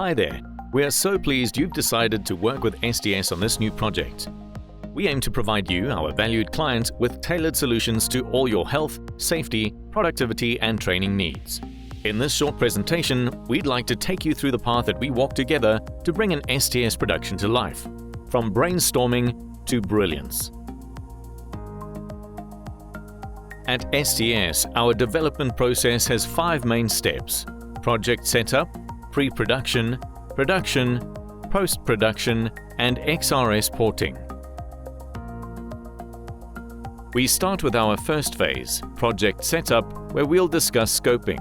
Hi there, we are so pleased you've decided to work with STS on this new project. We aim to provide you, our valued client, with tailored solutions to all your health, safety, productivity and training needs. In this short presentation, we'd like to take you through the path that we walk together to bring an STS production to life, from brainstorming to brilliance. At STS, our development process has 5 main steps: project setup, pre-production, production, post-production, and XRS porting. We start with our first phase, project setup, where we'll discuss scoping.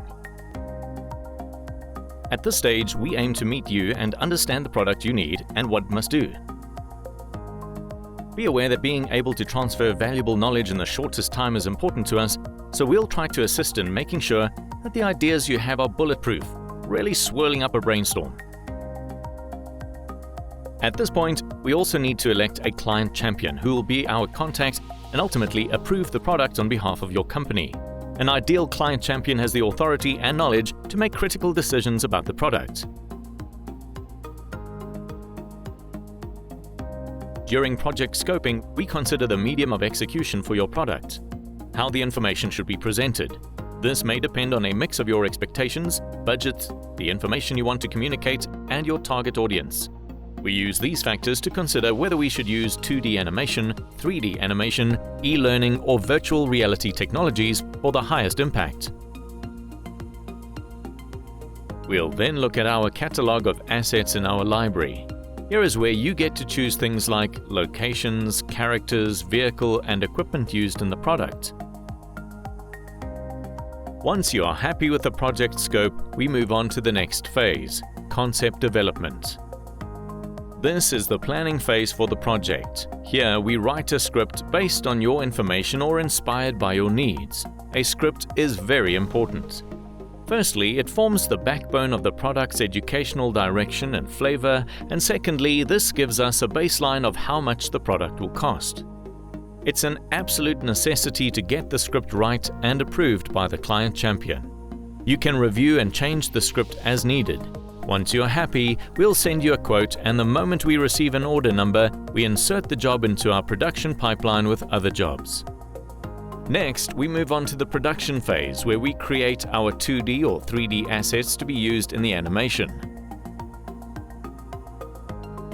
At this stage, we aim to meet you and understand the product you need and what it must do. Be aware that being able to transfer valuable knowledge in the shortest time is important to us, so we'll try to assist in making sure that the ideas you have are bulletproof, really swirling up a brainstorm. At this point, we also need to elect a client champion who will be our contact and ultimately approve the product on behalf of your company. An ideal client champion has the authority and knowledge to make critical decisions about the product. During project scoping, we consider the medium of execution for your product, how the information should be presented. This may depend on a mix of your expectations, budget, the information you want to communicate, and your target audience. We use these factors to consider whether we should use 2D animation, 3D animation, e-learning, or virtual reality technologies for the highest impact. We'll then look at our catalog of assets in our library. Here is where you get to choose things like locations, characters, vehicle, and equipment used in the product. Once you are happy with the project scope, we move on to the next phase, concept development. This is the planning phase for the project. Here we write a script based on your information or inspired by your needs. A script is very important. Firstly, it forms the backbone of the product's educational direction and flavor, and secondly, this gives us a baseline of how much the product will cost. It's an absolute necessity to get the script right and approved by the client champion. You can review and change the script as needed. Once you're happy, we'll send you a quote, and the moment we receive an order number, we insert the job into our production pipeline with other jobs. Next, we move on to the production phase, where we create our 2D or 3D assets to be used in the animation.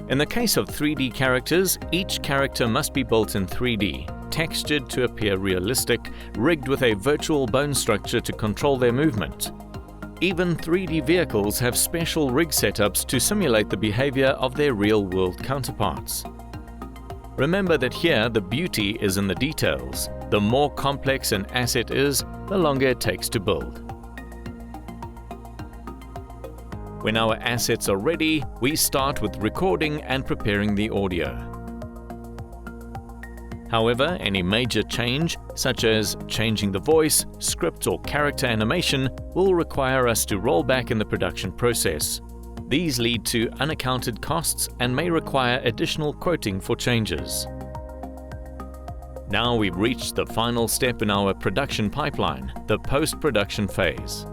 In the case of 3D characters, each character must be built in 3D, textured to appear realistic, rigged with a virtual bone structure to control their movement. Even 3D vehicles have special rig setups to simulate the behavior of their real-world counterparts. Remember that here the beauty is in the details. The more complex an asset is, the longer it takes to build. When our assets are ready, we start with recording and preparing the audio. However, any major change, such as changing the voice, script or character animation, will require us to roll back in the production process. These lead to unaccounted costs and may require additional quoting for changes. Now we've reached the final step in our production pipeline, the post-production phase.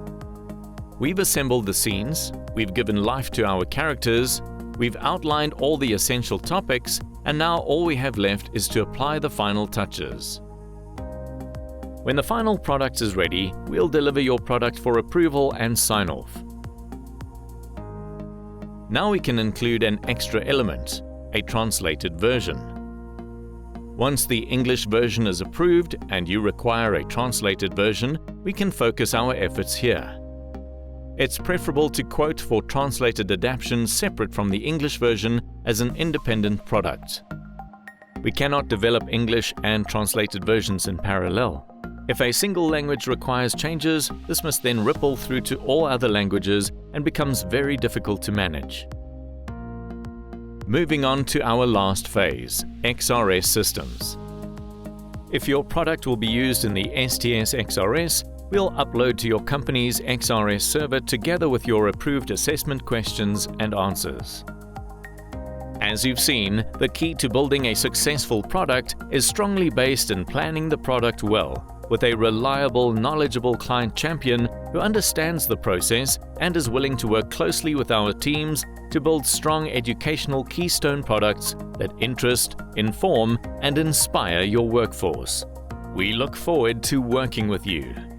We've assembled the scenes, we've given life to our characters, we've outlined all the essential topics, and now all we have left is to apply the final touches. When the final product is ready, we'll deliver your product for approval and sign-off. Now we can include an extra element, a translated version. Once the English version is approved and you require a translated version, we can focus our efforts here. It's preferable to quote for translated adaptation separate from the English version as an independent product. We cannot develop English and translated versions in parallel. If a single language requires changes, this must then ripple through to all other languages and becomes very difficult to manage. Moving on to our last phase, XRS systems. If your product will be used in the STS XRS, we'll upload to your company's XRS server together with your approved assessment questions and answers. As you've seen, the key to building a successful product is strongly based in planning the product well, with a reliable, knowledgeable client champion who understands the process and is willing to work closely with our teams to build strong educational keystone products that interest, inform, and inspire your workforce. We look forward to working with you.